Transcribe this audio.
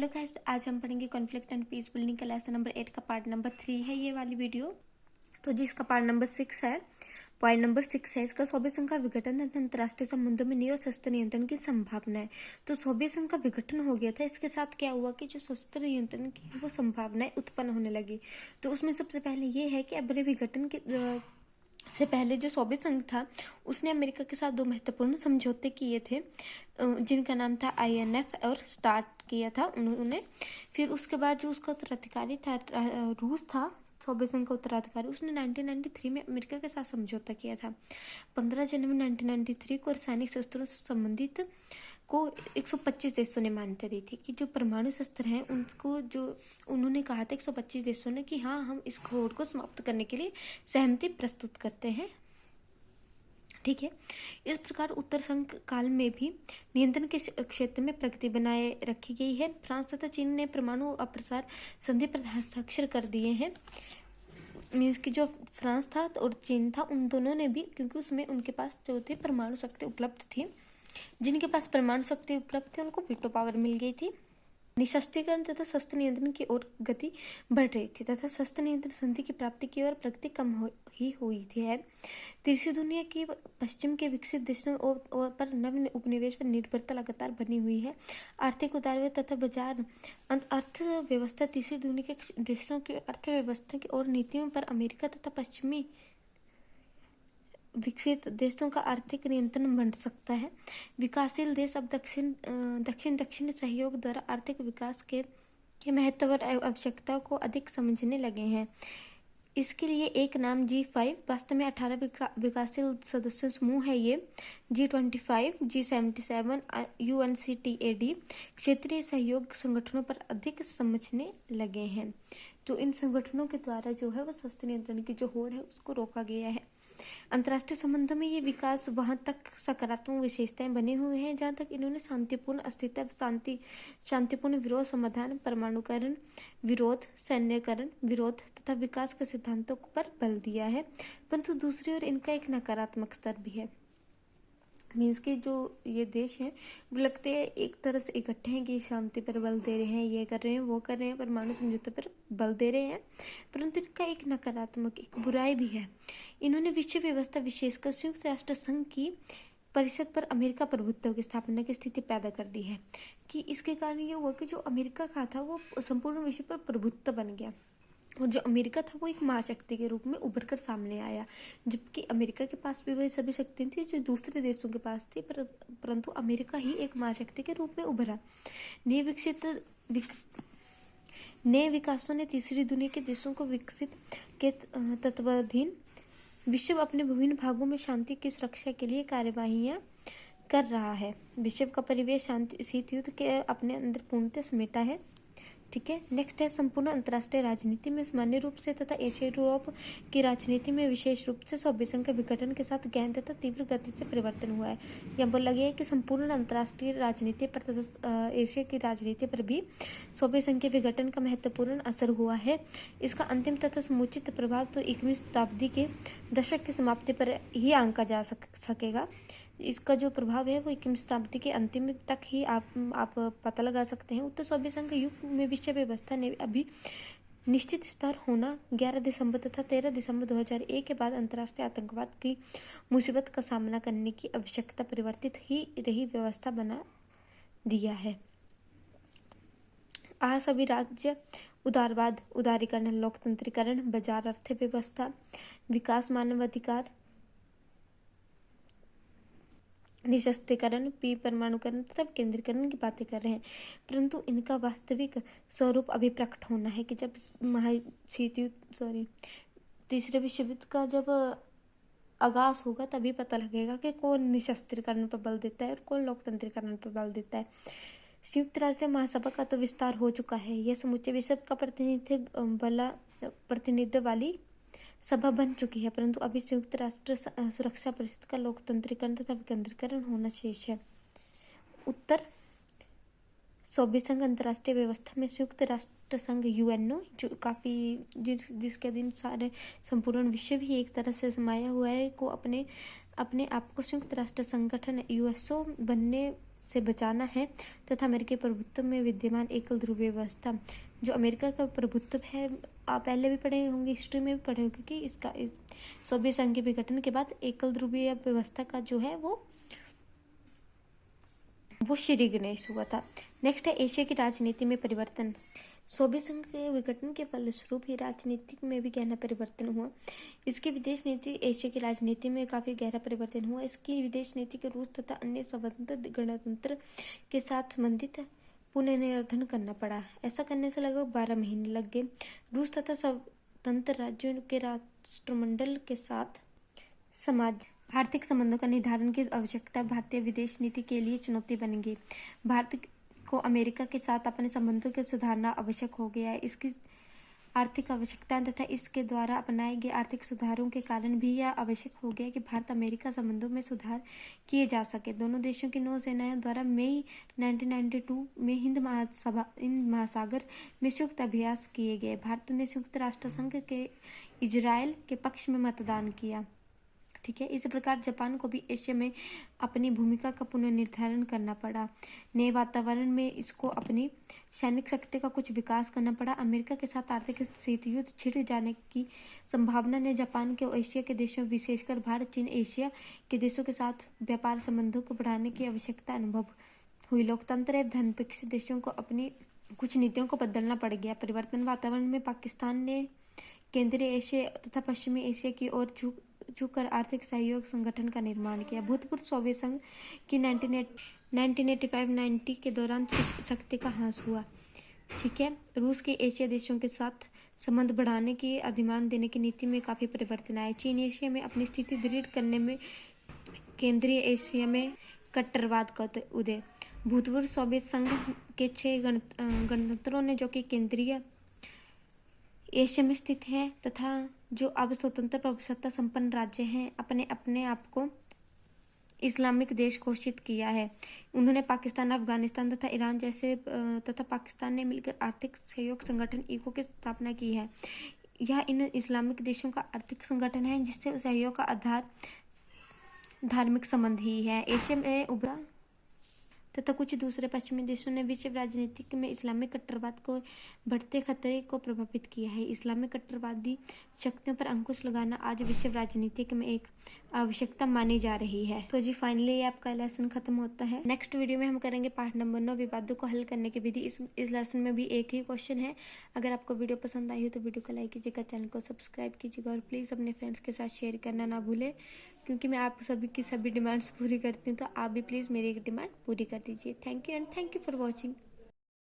Hello guys, आज हम पढ़ेंगे कॉन्फ्लिक्ट एंड पीस बिल्डिंग का लेसन नंबर 8 का पार्ट नंबर 3 है ये वाली वीडियो। तो जिसका पार्ट नंबर 6 है, पॉइंट नंबर 6 है इसका सोवियत संघ का विघटन तथा अंतर्राष्ट्रीय संबंधों में नई और शस्त्र नियंत्रण की संभावना है। तो सोवियत संघ का विघटन हो गया था, इसके साथ क्या हुआ कि जो शस्त्र नियंत्रण की वो संभावनाएं उत्पन्न होने लगी। तो उसमें सबसे पहले ये है कि अपने विघटन के से पहले जो सोवियत संघ था उसने अमेरिका के साथ 2 महत्वपूर्ण समझौते किए थे, जिनका नाम था INF और स्टार्ट किया था उन्होंने। फिर उसके बाद जो उसका उत्तराधिकारी था रूस था, सोवियत संघ का उत्तराधिकारी, उसने 1993 में अमेरिका के साथ समझौता किया था। 15 जनवरी 1993 को रासायनिक शस्त्रों से संबंधित को 125 देशों ने मान्यता दी थी कि जो परमाणु शस्त्र हैं उनको, जो उन्होंने कहा था 125 देशों ने कि हाँ, हम इस होड़ को समाप्त करने के लिए सहमति प्रस्तुत करते हैं। ठीक है, इस प्रकार उत्तर संघ काल में भी नियंत्रण के क्षेत्र में प्रगति बनाए रखी गई है। फ्रांस तथा चीन ने परमाणु अप्रसार संधि पर हस्ताक्षर कर दिए हैं। मीन्स कि जो फ्रांस था और चीन था, उन दोनों ने भी, क्योंकि उसमें उनके पास जो थे परमाणु शक्ति उपलब्ध थी, जिनके पास परमाणु शक्ति उपलब्ध थी उनको वीटो पावर मिल गई थी। निशस्त्रीकरण तथा शस्त्र नियंत्रण की ओर गति बढ़ रही थी तथा शस्त्र नियंत्रण संधि की प्राप्ति की ओर प्रगति कम ही हुई थी। तीसरी दुनिया की पश्चिम के विकसित देशों पर नव उपनिवेश पर निर्भरता लगातार बनी हुई है। आर्थिक उदारता तथा बाजार अर्थव्यवस्था तीसरी दुनिया के देशों की अर्थव्यवस्था की और नीतियों पर अमेरिका तथा पश्चिमी विकसित देशों का आर्थिक नियंत्रण बन सकता है। विकासशील देश अब दक्षिण सहयोग द्वारा आर्थिक विकास के महत्व और आवश्यकता को अधिक समझने लगे हैं। इसके लिए एक नाम G5, वास्तव में 18 विकासशील सदस्यों समूह है ये। G25, G77, UNCTAD क्षेत्रीय सहयोग संगठनों पर अधिक समझने लगे हैं। तो इन संगठनों के द्वारा जो है वो शस्त्र नियंत्रण की जो होड़ है उसको रोका गया है। अंतर्राष्ट्रीय संबंधों में ये विकास वहां तक सकारात्मक विशेषताएं बने हुए हैं जहां तक इन्होंने शांतिपूर्ण अस्तित्व, शांतिपूर्ण विरोध समाधान, परमाणुकरण विरोध, सैन्यकरण विरोध तथा विकास के सिद्धांतों पर बल दिया है। परंतु दूसरी ओर इनका एक नकारात्मक स्तर भी है। मीन्स कि जो ये देश हैं वो लगते हैं एक तरह से इकट्ठे हैं कि शांति पर बल दे रहे हैं, ये कर रहे हैं, वो कर रहे हैं, परमाणु समझौते पर बल दे रहे हैं, परंतु इनका एक नकारात्मक, एक बुराई भी है। इन्होंने विश्व व्यवस्था, विशेषकर संयुक्त राष्ट्र संघ की परिषद पर अमेरिका प्रभुत्व की स्थापना की स्थिति पैदा कर दी है। कि इसके कारण ये हुआ कि जो अमेरिका का था वो संपूर्ण विश्व पर प्रभुत्व बन गया और जो अमेरिका था वो एक महाशक्ति के रूप में उभर कर सामने आया, जबकि अमेरिका के पास भी वही सभी शक्तियां थी जो दूसरे देशों के पास थी, परंतु अमेरिका ही एक महाशक्ति के रूप में उभरा। नए विकासों ने तीसरी दुनिया के देशों को विकसित के तत्वाधीन विश्व अपने विभिन्न भागों में शांति की सुरक्षा के लिए कार्यवाहियां कर रहा है। विश्व का परिवेश शांति शीत युद्ध के अपने अंदर पूर्णतः समेटा है। ठीक है, नेक्स्ट है संपूर्ण अंतर्राष्ट्रीय राजनीति में सामान्य रूप से तथा एशिया यूरोप की राजनीति में विशेष रूप से सोवियत संघ के विघटन के साथ गहन तथा तीव्र गति से परिवर्तन हुआ है। यह बोला गया है कि संपूर्ण अंतर्राष्ट्रीय राजनीति पर तथा एशिया की राजनीति पर भी सोवियत संघ के विघटन का महत्वपूर्ण असर हुआ है। इसका अंतिम तथा समुचित प्रभाव तो 21वीं शताब्दी के दशक की समाप्ति पर ही आंका जा सकेगा। इसका जो प्रभाव है वो 21वीं शताब्दी के अंतिम तक ही आप पता लगा सकते हैं। उत्तर सोवियत संघ युग में विश्व व्यवस्था ने अभी निश्चित स्तर होना 11 दिसंबर तथा 13 दिसंबर 2001 के बाद अंतर्राष्ट्रीय आतंकवाद की मुसीबत का सामना करने की आवश्यकता परिवर्तित ही रही व्यवस्था बना दिया है। आज सभी राज्य उदारवाद, उदारीकरण, लोकतंत्रीकरण, बाजार अर्थव्यवस्था, विकास, मानवाधिकार, निशस्त्रीकरण, परमाणुकरण तथा केंद्रीकरण की बातें कर रहे हैं, परंतु इनका वास्तविक स्वरूप अभी प्रकट होना है कि जब तीसरे विश्व युद्ध का जब आगाज होगा तभी पता लगेगा कि कौन निशस्त्रीकरण पर बल देता है और कौन लोकतंत्रीकरण पर बल देता है। संयुक्त राष्ट्र महासभा का तो विस्तार हो चुका है, यह समूचे विश्व का प्रतिनिधित्व वाली सभा बन चुकी है, परंतु अभी संयुक्त राष्ट्र सुरक्षा परिषद का लोकतंत्रीकरण तथा विकेंद्रीकरण होना शेष है। उत्तर सोवियत संघ अंतर्राष्ट्रीय व्यवस्था में संयुक्त राष्ट्र संघ UNO जो काफी जिसके अधीन सारे संपूर्ण विश्व भी एक तरह से समाया हुआ है, को अपने आप को संयुक्त राष्ट्र संगठन USO बनने से बचाना है तथा अमेरिकी प्रभुत्व में विद्यमान एकल ध्रुवीय व्यवस्था। जो अमेरिका का प्रभुत्व है, आप पहले भी पढ़े होंगे, हिस्ट्री में भी पढ़े होंगे कि इसका सोवियत संघ के विघटन के बाद एकल ध्रुवीय व्यवस्था का जो है वो श्री गणेश हुआ था। नेक्स्ट है एशिया की राजनीति में परिवर्तन। सोवियत संघ के विघटन के फलस्वरूप ही राजनीति में भी गहरा परिवर्तन हुआ। इसकी विदेश नीति एशिया की राजनीति में काफ़ी गहरा परिवर्तन हुआ। इसकी विदेश नीति के रूस तथा अन्य स्वतंत्र गणतंत्र के साथ संबंधित पुनर्निर्धारण करना पड़ा। ऐसा करने से लगभग 12 महीने लग गए। रूस तथा स्वतंत्र राज्यों के राष्ट्रमंडल के साथ आर्थिक संबंधों का निर्धारण की आवश्यकता भारतीय विदेश नीति के लिए चुनौती बनेगी। भारत को अमेरिका के साथ अपने संबंधों को सुधारना आवश्यक हो गया है। इसकी आर्थिक आवश्यकता तथा इसके द्वारा अपनाए गए आर्थिक सुधारों के कारण भी यह आवश्यक हो गया कि भारत अमेरिका संबंधों में सुधार किए जा सके। दोनों देशों की नौसेनाओं द्वारा मई 1992 में हिंद महासागर में संयुक्त अभ्यास किए गए। भारत ने संयुक्त राष्ट्र संघ के इजराइल के पक्ष में मतदान किया। ठीक है, इस प्रकार जापान को भी एशिया में अपनी भूमिका का पुनर्निर्धारण करना पड़ा। नए वातावरण में इसको अपनी सैनिक शक्ति का कुछ विकास करना पड़ा। अमेरिका के साथ आर्थिक शीत युद्ध छिड़ जाने की संभावना ने जापान के एशिया के देशों, विशेषकर भारत, चीन, एशिया के देशों के साथ व्यापार संबंधों को बढ़ाने की आवश्यकता अनुभव हुई। लोकतंत्र एवं धनपिक्ष देशों को अपनी कुछ नीतियों को बदलना पड़ गया। परिवर्तन वातावरण में पाकिस्तान ने केंद्रीय एशिया तथा पश्चिमी एशिया की ओर झुककर आर्थिक सहयोग संगठन का निर्माण किया। भूतपूर्व सोवियत संघ की 1985-90 के दौरान शक्ति का ह्रास हुआ। ठीक है, रूस के एशिया देशों के साथ संबंध बढ़ाने की अधिमान देने की नीति में काफ़ी परिवर्तन आए। चीन एशिया में अपनी स्थिति दृढ़ करने में, केंद्रीय एशिया में कट्टरवाद का उदय। भूतपूर्व सोवियत संघ के 6 गणतंत्रों ने, जो कि केंद्रीय एशिया में स्थित है तथा जो अब स्वतंत्र प्रभुसत्ता संपन्न राज्य हैं, अपने आप को इस्लामिक देश घोषित किया है। उन्होंने पाकिस्तान, अफगानिस्तान तथा ईरान जैसे तथा पाकिस्तान ने मिलकर आर्थिक सहयोग संगठन ईको की स्थापना की है। यह इन इस्लामिक देशों का आर्थिक संगठन है जिससे सहयोग का आधार धार्मिक संबंध ही है। एशिया में उभरा तथा कुछ दूसरे पश्चिमी देशों ने विश्व राजनीति में इस्लामिक कट्टरवाद को बढ़ते खतरे को प्रभावित किया है। इस्लामिक कट्टरवादी शक्तियों पर अंकुश लगाना आज विश्व राजनीति में एक आवश्यकता मानी जा रही है। तो जी फाइनली आपका लेसन खत्म होता है। नेक्स्ट वीडियो में हम करेंगे पार्ट नंबर 9, विवादों को हल करने की विधि। इस लेसन में भी एक ही क्वेश्चन है। अगर आपको वीडियो पसंद आई हो तो वीडियो को लाइक कीजिएगा, चैनल को सब्सक्राइब कीजिएगा और प्लीज़ अपने फ्रेंड्स के साथ शेयर करना ना भूलें, क्योंकि मैं आप सभी की सभी डिमांड्स पूरी करती हूँ। तो आप भी प्लीज़ मेरी एक डिमांड पूरी कर दीजिए। Thank you and thank you for watching.